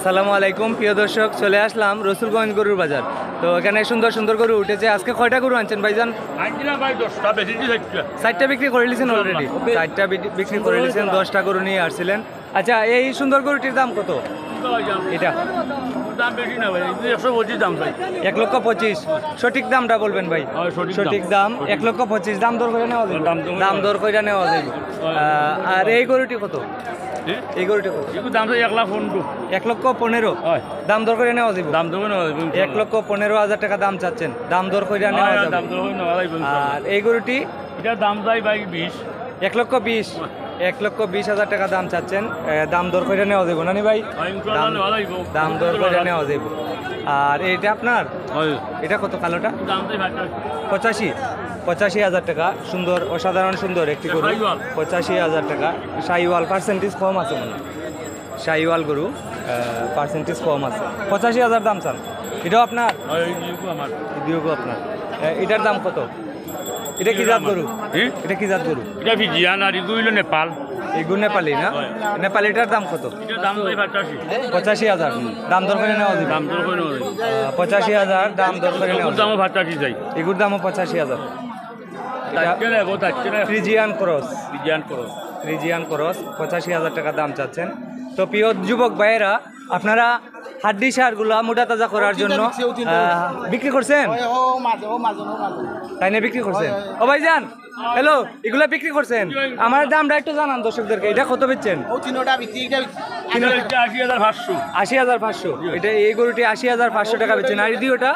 আসসালামু আলাইকুম প্রিয় দর্শক, চলে আসলাম রসুলগঞ্জ গরুর বাজার। তো এখানে সুন্দর সুন্দর গরু উঠেছে। আজকে কয়টা গরু আনছেন ভাইজান? 4টা বিক্রি করে নিয়েছেন অলরেডি। 4টা বিক্রি করে নিয়েছেন, 10টা গরু নিয়ে আসছিলেন। আচ্ছা, এই সুন্দর গরুটির দাম কত? এটা দাম বেশি না ভাই, 125 দাম ভাই। 1,25,000। সঠিক দামটা বলবেন ভাই। সঠিক দাম 1,25,000। দাম দর করে নেওয়া যাবে, দাম দর করে নেওয়া যাবে। আর এই গরুটি কত? এই গরুটি কত? দাম 1,15,000। 1,15,000 দাম দর করে নেওয়া যাবে। দাম দেবো না 1,15,000 টাকা দাম চাচ্ছেন, দাম দর করে নেওয়া যাবে। দাম দেবো না। আর এই গরুটি এটা দাম যাই ভাই 20। 1,20,000 টাকা দাম চাচ্ছেন, দাম দর করে নেওয়া যাবে না নি ভাই? দাম দর করে নেওয়া যাবে। আর এটা আপনার, এটা কত কালোটা? 85,000 টাকা। সুন্দর, অসাধারণ সুন্দর একটি গরু। 85,000 টাকা। শাহিওয়াল পার্সেন্টেজ কম আছে মনে হয়। শাহিওয়াল গরু পার্সেন্টেজ কম আছে। 85,000 দাম চান। এটাও আপনার? দিওগো আপনার। এটার দাম কত? এটা কি জাত গরু? এটা কি জাত গরু? এটা ফিজিয়ান আর এগুলো হইলো নেপাল। এগুলো নেপালি না? নেপালিটার দাম কত? এটা দাম যাই 85,000 দাম দর করে নেওয়া যাবে। দাম দর করে নেওয়া 85,000 দাম দর করে নেওয়া দাম যাবে। 85 যাই। এগুলোর দামও 85,000। Friesian cross. ফ্রিজিয়ান ক্রস 85,000 টাকা দাম চাচ্ছেন। তো প্রিয় যুবক ভাইয়েরা, আপনারা হাড্ডি সারগুলা মোটা তাজা করার জন্য বিক্রি করছেন? তাই না, বিক্রি করছেন? ও ভাইজান, হ্যালো, এগুলা বিক্রি করছেন? আমার দামটা একটু জানান দর্শকদেরকে। এটা কত বেচছেন? 80,500। এটা এই গরুটি 80,500 টাকা বেচছেন। আর দ্বিতীয়টা?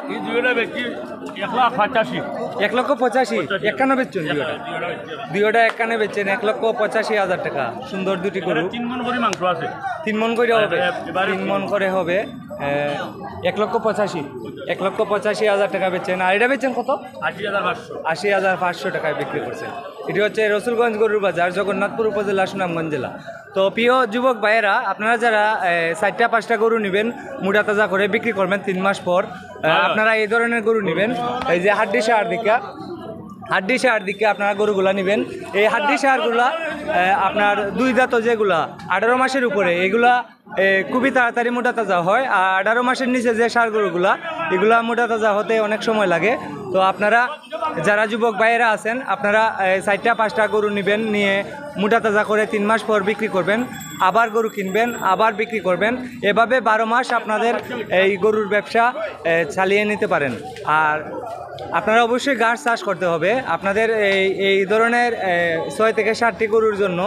1,85,000। 1,85,000। 51 বেচছেন দ্বিতীয়টা? দ্বিতীয়টা 51 বেচছেন, 1,85,000 টাকা। সুন্দর দুটি গরু। 3 মণ করে মাংস আছে। 3 মণ করে হবে। 3 মণ করে হবে। 1,85,000 টাকা বেচছেন। আর এটা বেচছেন কত? 80,500 টাকায় বিক্রি করছেন। এটি হচ্ছে রসুলগঞ্জ গরুর বাজার, জগন্নাথপুর উপজেলা, সুনামগঞ্জ জেলা। তো প্রিয় যুবক ভাইয়েরা, আপনারা যারা 4টা 5টা গরু নেবেন, মোটা তাজা করে বিক্রি করবেন 3 মাস পর, আপনারা এই ধরনের গরু নেবেন। এই যে হাড্ডি সার দিকে আপনারা গরুগুলা নেবেন। এই হাড্ডি সারগুলা আপনার 2 দাঁত যেগুলা 18 মাসের উপরে, এগুলা খুবই তাড়াতাড়ি মোটা তাজা হয়। আর 18 মাসের নিচে যে সার গরুগুলা, এগুলা মোটা তাজা হতে অনেক সময় লাগে। তো আপনারা যারা যুবক ভাইয়েরা আছেন, আপনারা 4টা 5টা গরু নেবেন, নিয়ে মোটা তাজা করে 3 মাস পর বিক্রি করবেন। আবার গরু কিনবেন, আবার বিক্রি করবেন। এভাবে 12 মাস আপনাদের এই গরুর ব্যবসা চালিয়ে নিতে পারেন। আর আপনারা অবশ্যই গাছ চাষ করতে হবে। আপনাদের এই ধরনের 6 থেকে 7টি গরুর জন্য